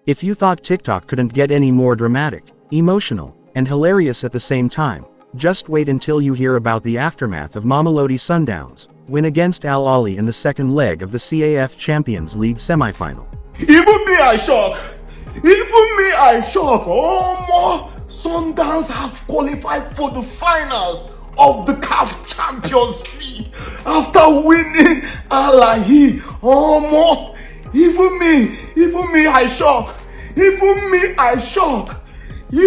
If you thought TikTok couldn't get any more dramatic, emotional, and hilarious at the same time, just wait until you hear about the aftermath of Mamelodi Sundowns' win against Ahly in the second leg of the CAF Champions League semi-final. Even me, I shock. Oh, more Sundowns have qualified for the finals of the CAF Champions League after winning Ahly. Oh, more. Even me, I shock. Even me, I shock. God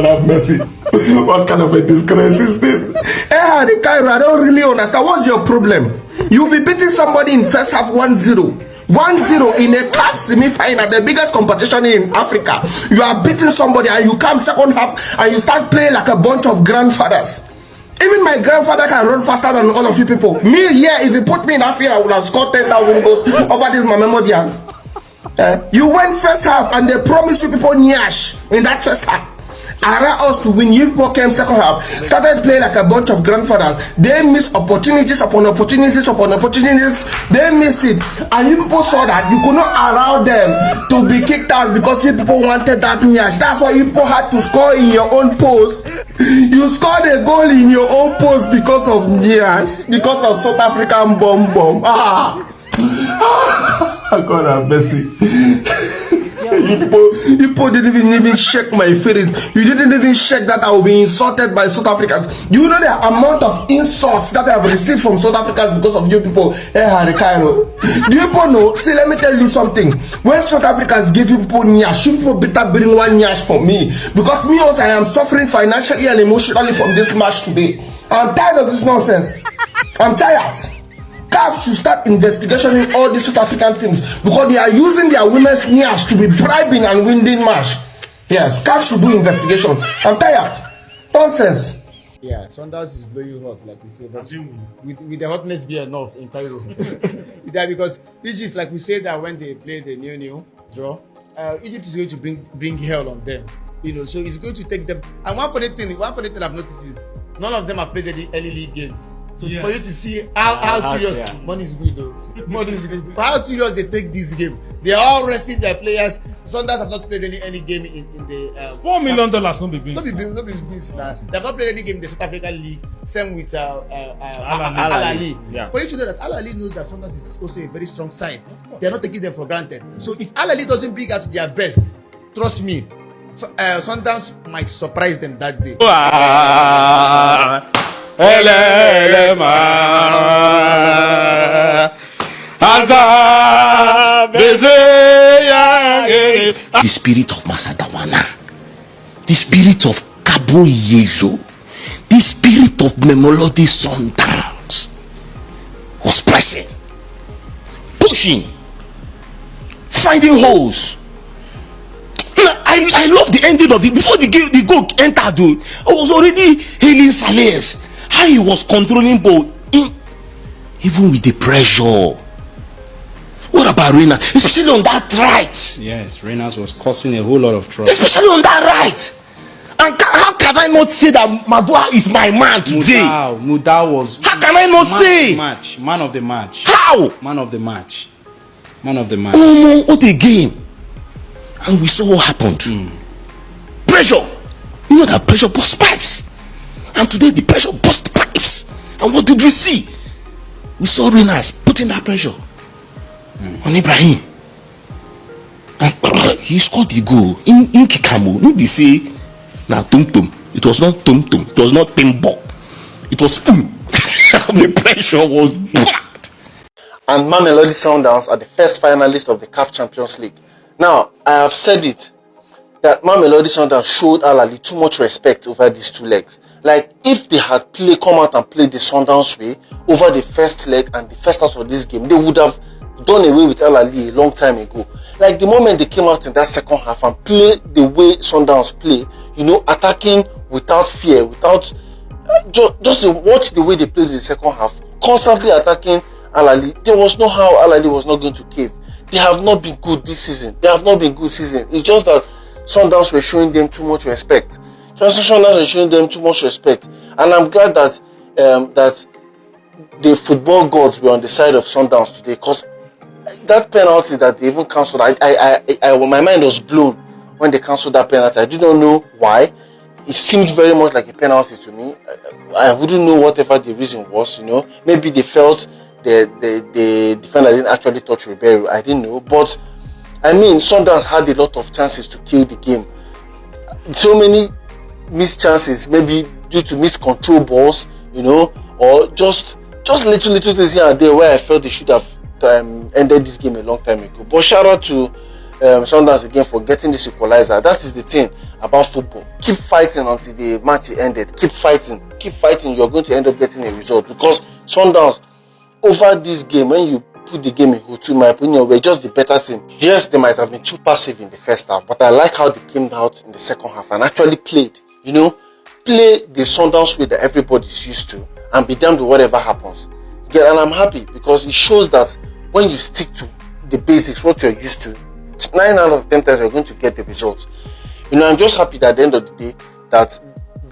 have mercy. What kind of a disgrace is this? The Cairo, I don't really understand. What's your problem? You'll be beating somebody in first half 1-0. 1-0 in a CAF semi-final, the biggest competition in Africa. You are beating somebody and you come second half and you start playing like a bunch of grandfathers. Even my grandfather can run faster than all of you people. Me, yeah, if you put me in that field, I would have scored 10,000 goals over this Mamelodians. You went first half and they promised you people nyash in that first half. Allow us to win. You people came second half, started playing like a bunch of grandfathers. They missed opportunities upon opportunities upon opportunities. They missed it, and you people saw that you could not allow them to be kicked out because you people wanted that nyash. That's why you people had to score in your own post. You scored a goal in your own post because of nyash, because of South African bomb. God have mercy. You people didn't even check my feelings. You didn't even check that I will be insulted by South Africans. You know the amount of insults that I have received from South Africans because of you people. Hey, Cairo. Do you people know? See, let me tell you something. When South Africans give you people nyash, you people better bring one nyash for me. Because me also, I am suffering financially and emotionally from this match today. I'm tired of this nonsense. I'm tired. CAF should start investigation in all these South African teams because they are using their women's nyash to be bribing and winning match. Yes, CAF should do investigation. I'm tired. Nonsense. Yeah, Sundowns is blowing hot, like we say, but with the hotness be enough in Cairo. That because Egypt, like we say that when they play the new draw, Egypt is going to bring hell on them. You know, so it's going to take them. And one funny thing I've noticed is none of them have played any early league games. So yes, for you to see how serious money is good though. Money is good. For how serious they take this game. They are all resting their players. Sundowns have not played any game in the $4 million not be beans now. They have not played any game in the South African League. Same with Ahly. Yeah. For you to know that Ahly knows that Sundowns is also a very strong side. They are not taking them for granted. So if Ahly doesn't bring out their best, trust me, Sundowns might surprise them that day. The spirit of Masadawana, the spirit of Cabo Yellow, the spirit of Mamelodi Sundowns was pressing, pushing, finding holes. I love the ending of it. Before the goal entered, I was already hailing Saleh. How he was controlling ball, even with the pressure. What about Reina? Especially on that right. Yes, Reina was causing a whole lot of trouble. Especially on that right. And how can I not say that Madua is my man today? Muda was. How can I not say? Man of the match. How? Man of the match. What a game. And we saw what happened. Pressure. You know that pressure burst pipes. And today the pressure burst pipes. And what did we see? We saw Renas putting that pressure on Ibrahim. And he scored the goal in Kikamu. Nobody say now tum. It was not tum. It was not timbo. It was boom. The pressure was bad. And Mamelodi Sundowns are the first finalists of the CAF Champions League. Now, I have said it, that Mamelodi Sundowns showed Ahly too much respect over these two legs. Like, if they had come out and played the Sundowns way over the first leg and the first half of this game, they would have done away with Ahly a long time ago. Like, the moment they came out in that second half and played the way Sundowns play, you know, attacking without fear, without just watch the way they played in the second half, constantly attacking Ahly. There was no how Ahly was not going to cave. They have not been good this season. It's just that Sundowns were showing them too much respect. Sundowns were showing them too much respect. And I'm glad that that the football gods were on the side of Sundowns today, because that penalty that they even cancelled, my mind was blown when they cancelled that penalty. I did not know why. It seemed very much like a penalty to me. I wouldn't know whatever the reason was, Maybe they felt the defender didn't actually touch Ribeiro. I didn't know. But, I mean, Sundowns had a lot of chances to kill the game. So many missed chances, maybe due to missed control balls, or just little things here and there where I felt they should have ended this game a long time ago. But shout out to Sundowns again for getting this equalizer. That is the thing about football. Keep fighting until the match ended. Keep fighting. You're going to end up getting a result, because Sundowns over this game, when you put the game in my opinion, were just the better team. Yes, they might have been too passive in the first half, but I like how they came out in the second half and actually played. Play the Sundowns way that everybody's used to, and be damned with whatever happens. Yeah, and I'm happy because it shows that when you stick to the basics, what you're used to, 9 out of 10 times you're going to get the results. I'm just happy that at the end of the day, that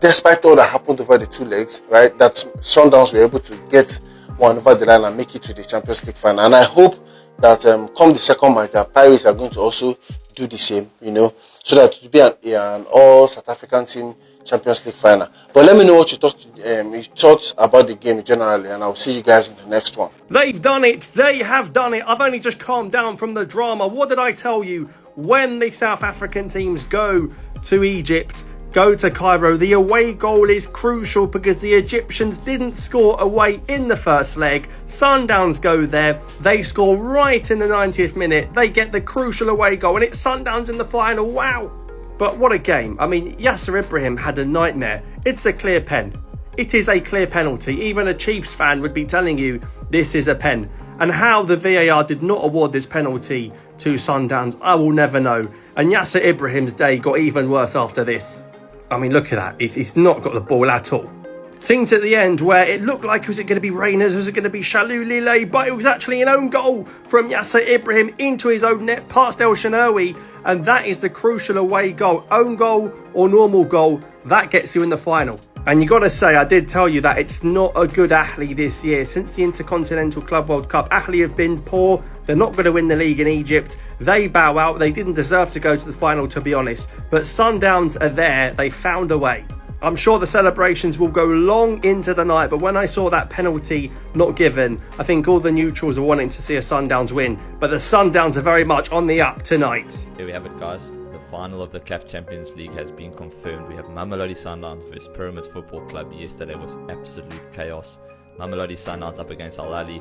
despite all that happened over the 2 legs, right, that Sundowns were able to get one over the line and make it to the Champions League final. And I hope that come the second match, that Pirates are going to also do the same, so that it will be an all South African team Champions League final. But let me know what you thought about the game generally, and I'll see you guys in the next one. They've done it. They have done it. I've only just calmed down from the drama. What did I tell you? When the South African teams go to Egypt, go to Cairo, the away goal is crucial because the Egyptians didn't score away in the first leg. Sundowns go there. They score right in the 90th minute. They get the crucial away goal, and it's Sundowns in the final. Wow. But what a game. I mean, Yasser Ibrahim had a nightmare. It's a clear pen. It is a clear penalty. Even a Chiefs fan would be telling you this is a pen. And how the VAR did not award this penalty to Sundowns, I will never know. And Yasser Ibrahim's day got even worse after this. I mean, look at that. He's not got the ball at all. Scenes at the end where it looked like, was it going to be Reyners, was it going to be Shalulile? But it was actually an own goal from Yasser Ibrahim into his own net past El Shanawi. And that is the crucial away goal. Own goal or normal goal, that gets you in the final. And you got to say, I did tell you that it's not a good Ahly this year. Since the Intercontinental Club World Cup, Ahly have been poor. They're not going to win the league in Egypt. They bow out. They didn't deserve to go to the final, to be honest. But Sundowns are there. They found a way. I'm sure the celebrations will go long into the night, but when I saw that penalty not given, I think all the neutrals are wanting to see a Sundowns win. But the Sundowns are very much on the up tonight. Here we have it, guys. The final of the CAF Champions League has been confirmed. We have Mamelodi Sundowns versus Pyramids Football Club. Yesterday was absolute chaos. Mamelodi Sundowns up against Ahly,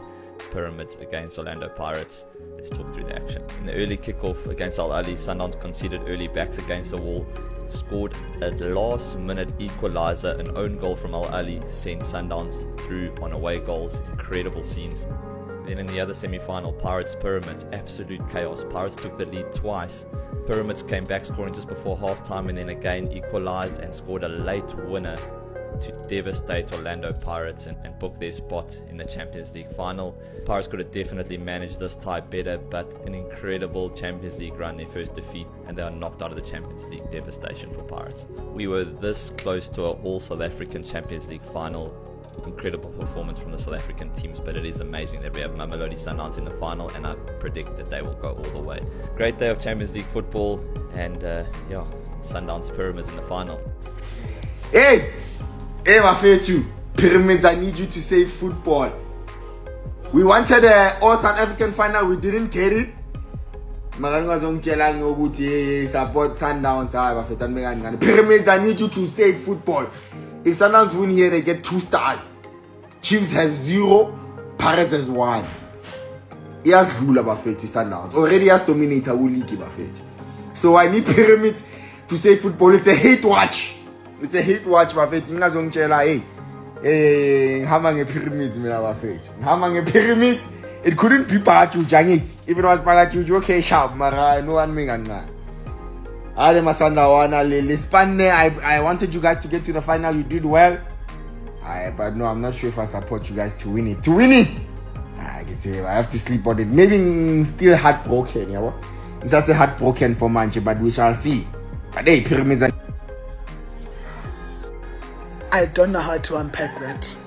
Pyramids against Orlando Pirates. Let's talk through the action. In the early kickoff against Ahly, Sundowns conceded early, backs against the wall, scored a last-minute equalizer. An own goal from Ahly sent Sundowns through on away goals. Incredible scenes. Then in the other semi-final, Pirates Pyramids, absolute chaos. Pirates took the lead twice. Pyramids came back scoring just before half-time and then again equalized and scored a late winner to devastate Orlando Pirates and book their spot in the Champions League final. Pirates could have definitely managed this tie better, but an incredible Champions League run, their first defeat, and they are knocked out of the Champions League. Devastation for Pirates. We were this close to an all South African Champions League final. Incredible performance from the South African teams, but it is amazing that we have Mamelodi Sundowns in the final, and I predict that they will go all the way. Great day of Champions League football, and Sundowns Pyramids in the final. Hey, my favorite Pyramids, I need you to say football. We wanted an all South African final, we didn't get it. Support Sundowns. Pyramids, I need you to say football. If Sundowns win here, they get 2 stars. Chiefs has 0, Pirates has 1. He has rule about Sundowns. Already has dominated our league about So I need Pyramids to say football. It's a hate watch. It's a hate watch, Buffett. You guys don't tell Hamang Pyramids, Hamang Pyramids. It couldn't be Parachu Jangit. If it was Parachu, okay, sharp, Mara, no one mingana. I wanted you guys to get to the final. You did well. But no, I'm not sure if I support you guys to win it. To win it, I can say I have to sleep on it. Maybe still heartbroken. Yeah, it's just heartbroken for Manche, but we shall see. But hey, Pyramids. I don't know how to unpack that.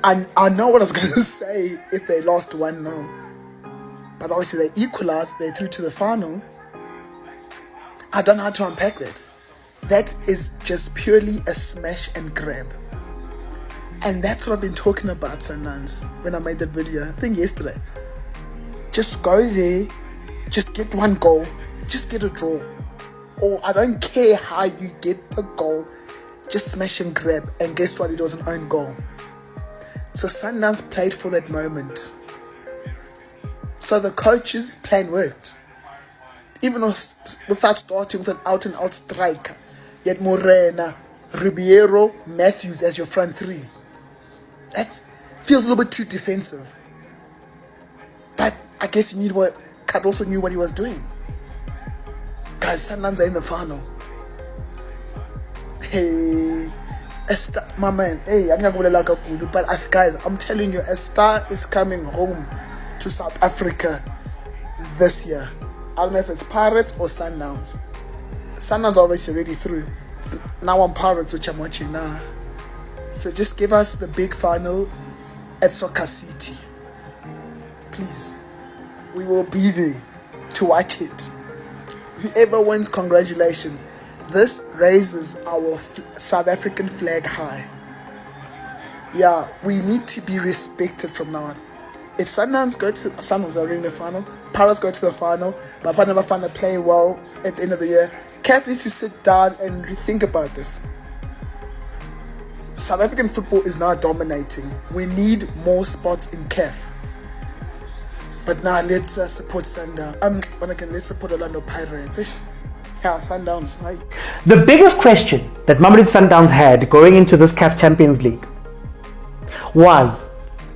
I know what I was going to say if they lost 1-0. But obviously they equalized, they through to the final. I don't know how to unpack that. That is just purely a smash and grab. And that's what I've been talking about, Sundowns, when I made that video, I think yesterday. Just go there, just get one goal, just get a draw. Or I don't care how you get the goal, just smash and grab. And guess what? It was an own goal. So Sundowns played for that moment. So the coach's plan worked. Even though without starting with an out-and-out striker, you had Morena, Ribeiro, Matthews as your front three. That feels a little bit too defensive. But I guess Kat also knew what he was doing. Guys, Sundowns are in the final. Hey, my man, hey, but guys, I'm telling you, a star is coming home to South Africa this year. I don't know if it's Pirates or Sundowns. Sundowns are obviously already through. So now I'm Pirates, which I'm watching now. So just give us the big final at Soccer City. Please. We will be there to watch it. Whoever wins, congratulations. This raises our South African flag high. Yeah, we need to be respected from now on. If Sundowns are already in the final, Pirates go to the final, but if I never find a play well at the end of the year, CAF needs to sit down and rethink about this. South African football is now dominating. We need more spots in CAF. But now let's support Sundowns. Let's support Orlando Pirates. Yeah, Sundowns, right? The biggest question that Mamelodi Sundowns had going into this CAF Champions League was,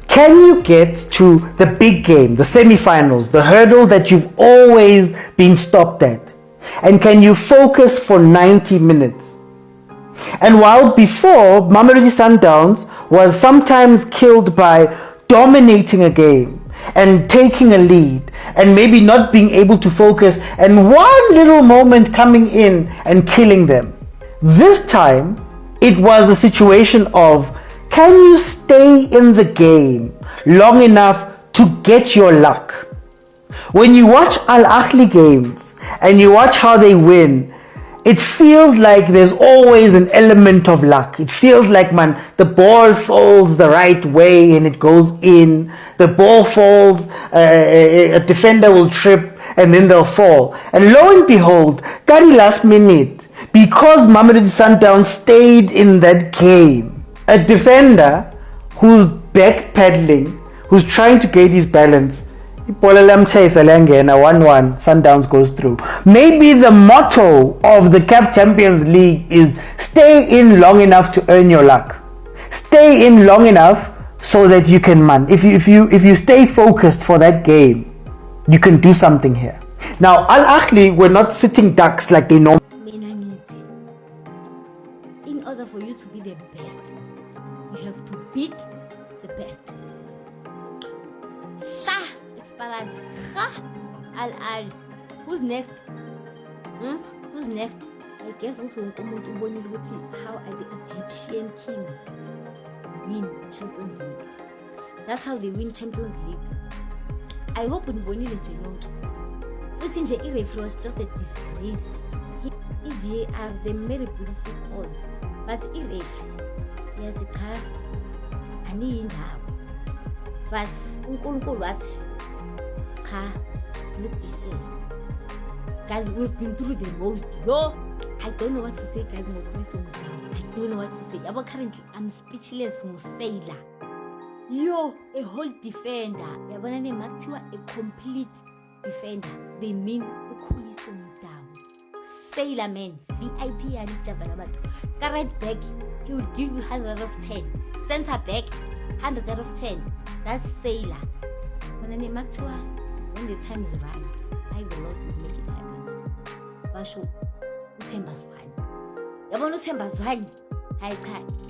can you get to the big game, the semi-finals, the hurdle that you've always been stopped at? And can you focus for 90 minutes? And while before, Mamelodi Sundowns was sometimes killed by dominating a game and taking a lead and maybe not being able to focus and one little moment coming in and killing them. This time, it was a situation of, can you stay in the game long enough to get your luck? When you watch Ahly games and you watch how they win, it feels like there's always an element of luck. It feels like, man, the ball falls the right way and it goes in. The ball falls, a defender will trip and then they'll fall. And lo and behold, Kari last minute, because Mamelodi Sundowns stayed in that game, a defender who's backpedaling, who's trying to get his balance, 1-1, Sundowns goes through. Maybe the motto of the CAF Champions League is stay in long enough to earn your luck. Stay in long enough so that you can If you stay focused for that game, you can do something here. Now, Ahly were not sitting ducks like they normally. In order for you to be the best, you have to beat the best. Al. Who's next? Who's next? I guess also how are the Egyptian kings win Champions League? That's how they win Champions League. I hope in Bonnie it's in the referee was just a disgrace. VAR, they made a beautiful call, but yes, it's hard. I need help. But what? Guys, we've been through the most. Yo, I don't know what to say, guys. I don't know what to say. Currently, I'm speechless. Musaila. Yo, a whole defender. A complete defender. They mean Ukuliso down. Sailor man, VIP and Jabalabato. Right back, he would give you 100 out of 10. Center back, 100 out of 10. That's Sailor. When the time is right, I the Lord will make it happen. Basho, uthemba zwani. Yabona uthemba zwani. Hayi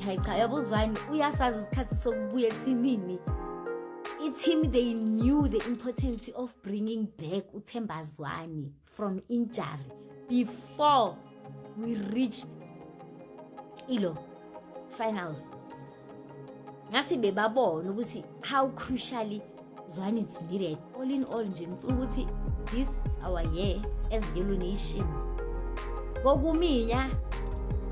cha. Yabo zwani uyasazi isikhathi sokubuya etimini. Team, they knew the importance of bringing back uthemba zwani from injury before we reached finals. ngasi bebabona ukuthi how crucially Zwane is needed. All in all nje ngifuna ukuthi this is our year as Yellow Nation. Bokuminya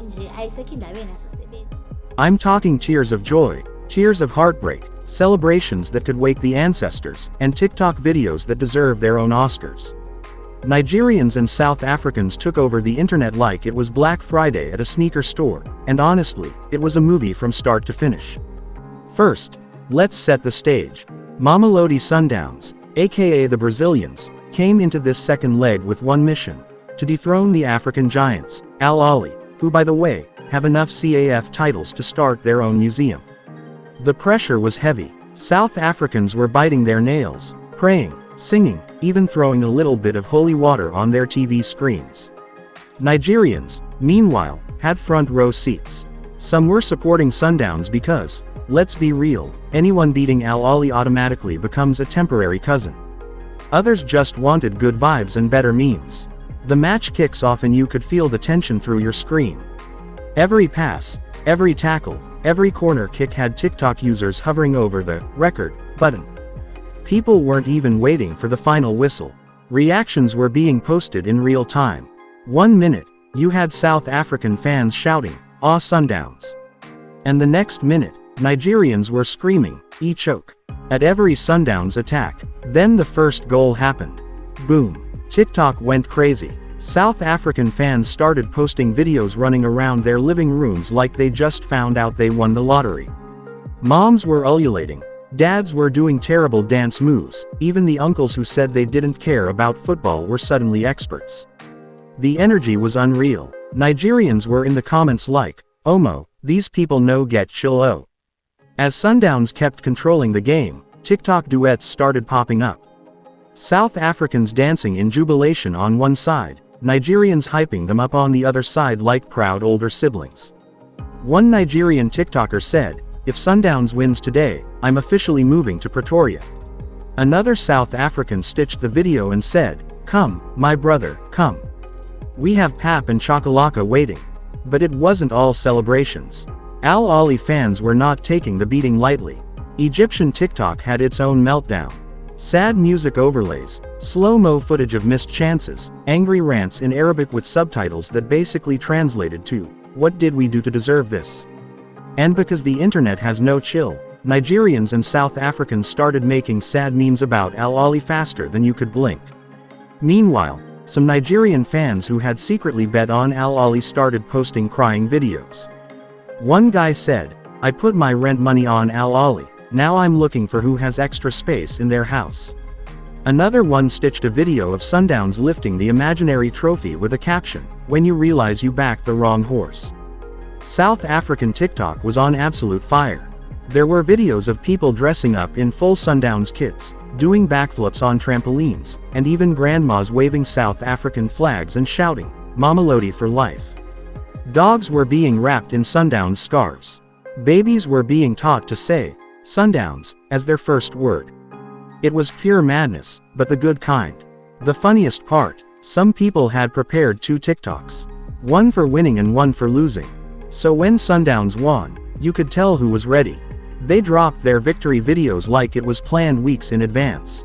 nje ayisekho indaba enasesebenza. I'm talking tears of joy, tears of heartbreak, celebrations that could wake the ancestors, and TikTok videos that deserve their own Oscars. Nigerians and South Africans took over the internet like it was Black Friday at a sneaker store, and honestly, it was a movie from start to finish. First, let's set the stage. Mamelodi Sundowns, aka the Brazilians, came into this second leg with one mission: to dethrone the African giants, Al Ahly, who by the way, have enough CAF titles to start their own museum. The pressure was heavy. South Africans were biting their nails, praying, singing, even throwing a little bit of holy water on their TV screens. Nigerians, meanwhile, had front row seats. Some were supporting Sundowns because, let's be real, anyone beating Al Ahly automatically becomes a temporary cousin. Others just wanted good vibes and better memes. The match kicks off and you could feel the tension through your screen. Every pass, every tackle, every corner kick had TikTok users hovering over the record button. People weren't even waiting for the final whistle. Reactions were being posted in real time. 1 minute, you had South African fans shouting, "Ah Sundowns." And the next minute, Nigerians were screaming, "E choke." At every Sundowns attack. Then the first goal happened. Boom. TikTok went crazy. South African fans started posting videos running around their living rooms like they just found out they won the lottery. Moms were ululating. Dads were doing terrible dance moves. Even the uncles who said they didn't care about football were suddenly experts. The energy was unreal. Nigerians were in the comments like, "Omo, these people no get chill oh." As Sundowns kept controlling the game, TikTok duets started popping up. South Africans dancing in jubilation on one side, Nigerians hyping them up on the other side like proud older siblings. One Nigerian TikToker said, "If Sundowns wins today, I'm officially moving to Pretoria." Another South African stitched the video and said, "Come, my brother, come. We have pap and chakalaka waiting." But it wasn't all celebrations. Al Ahly fans were not taking the beating lightly. Egyptian TikTok had its own meltdown. Sad music overlays, slow-mo footage of missed chances, angry rants in Arabic with subtitles that basically translated to, "What did we do to deserve this?" And because the internet has no chill, Nigerians and South Africans started making sad memes about Al Ahly faster than you could blink. Meanwhile, some Nigerian fans who had secretly bet on Al Ahly started posting crying videos. One guy said, "I put my rent money on Al Ahly, now I'm looking for who has extra space in their house." Another one stitched a video of Sundowns lifting the imaginary trophy with a caption, "When you realize you backed the wrong horse." South African TikTok was on absolute fire. There were videos of people dressing up in full Sundowns kits, doing backflips on trampolines, and even grandmas waving South African flags and shouting, "Mamelodi for life." Dogs were being wrapped in Sundowns scarves. Babies were being taught to say, "Sundowns," as their first word. It was pure madness, but the good kind. The funniest part, some people had prepared 2 TikToks. One for winning and one for losing. So when Sundowns won, you could tell who was ready. They dropped their victory videos like it was planned weeks in advance.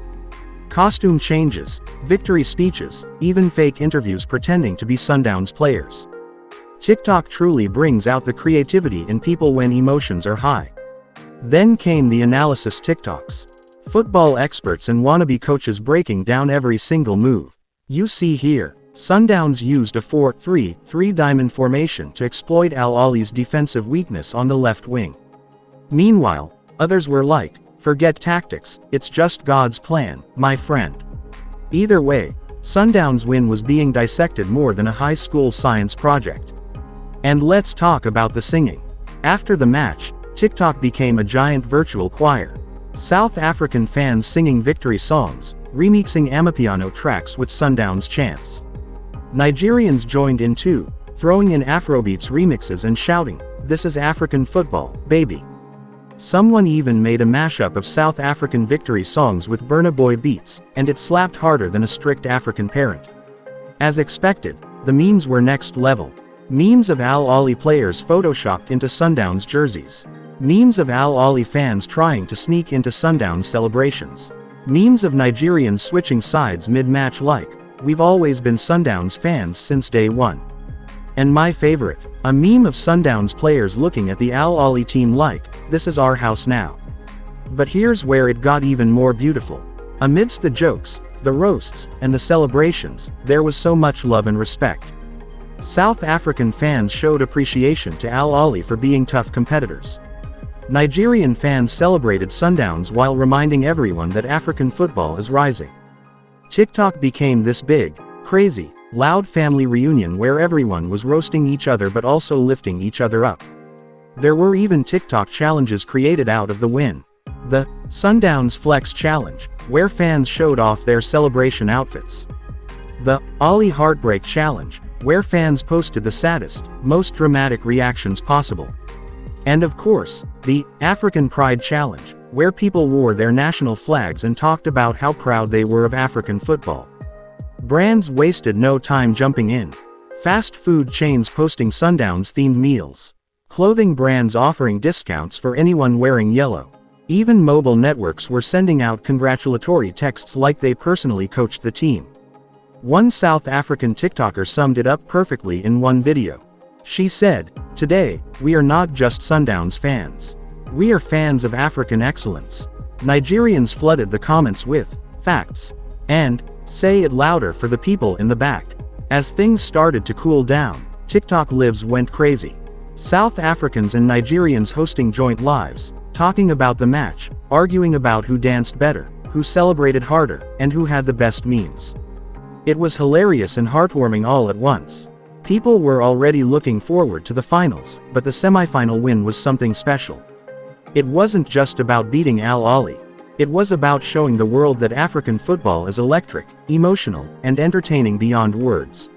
Costume changes, victory speeches, even fake interviews pretending to be Sundowns players. TikTok truly brings out the creativity in people when emotions are high. Then came the analysis TikToks. Football experts and wannabe coaches breaking down every single move. You see here, Sundowns used a 4-3-3 diamond formation to exploit Al Ahly's defensive weakness on the left wing. Meanwhile, others were like, "Forget tactics, it's just God's plan, my friend." Either way, Sundowns' win was being dissected more than a high school science project. And let's talk about the singing. After the match, TikTok became a giant virtual choir. South African fans singing victory songs, remixing Amapiano tracks with Sundowns chants. Nigerians joined in too, throwing in Afrobeats remixes and shouting, "This is African football, baby." Someone even made a mashup of South African victory songs with Burna Boy beats, and it slapped harder than a strict African parent. As expected, the memes were next level. Memes of Al Ahly players photoshopped into Sundowns jerseys. Memes of Al Ahly fans trying to sneak into Sundowns celebrations. Memes of Nigerians switching sides mid-match like, "We've always been Sundowns fans since day one." And my favorite, a meme of Sundowns players looking at the Al Ahly team like, "This is our house now." But here's where it got even more beautiful. Amidst the jokes, the roasts, and the celebrations, there was so much love and respect. South African fans showed appreciation to Al Ahly for being tough competitors. Nigerian fans celebrated Sundowns while reminding everyone that African football is rising. TikTok became this big, crazy, loud family reunion where everyone was roasting each other but also lifting each other up. There were even TikTok challenges created out of the win. The Sundowns Flex Challenge, where fans showed off their celebration outfits. The Ahly Heartbreak Challenge, where fans posted the saddest, most dramatic reactions possible. And of course, the African Pride Challenge, where people wore their national flags and talked about how proud they were of African football. Brands wasted no time jumping in. Fast food chains posting Sundowns-themed meals. Clothing brands offering discounts for anyone wearing yellow. Even mobile networks were sending out congratulatory texts like they personally coached the team. One South African TikToker summed it up perfectly in one video. She said, "Today, we are not just Sundowns fans. We are fans of African excellence." Nigerians flooded the comments with facts and "say it louder for the people in the back." As things started to cool down, TikTok lives went crazy. South Africans and Nigerians hosting joint lives, talking about the match, arguing about who danced better, who celebrated harder, and who had the best memes. It was hilarious and heartwarming all at once. People were already looking forward to the finals, but the semi-final win was something special. It wasn't just about beating Al Ahly. It was about showing the world that African football is electric, emotional, and entertaining beyond words.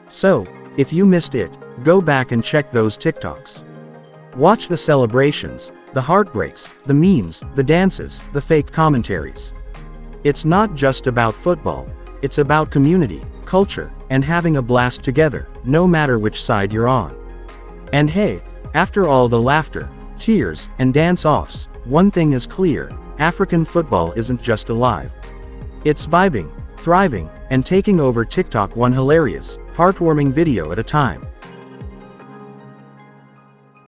So, if you missed it, go back and check those TikToks. Watch the celebrations, the heartbreaks, the memes, the dances, the fake commentaries. It's not just about football. It's about community, culture, and having a blast together, no matter which side you're on. And hey, after all the laughter, tears, and dance-offs, one thing is clear: African football isn't just alive. It's vibing, thriving, and taking over TikTok one hilarious, heartwarming video at a time.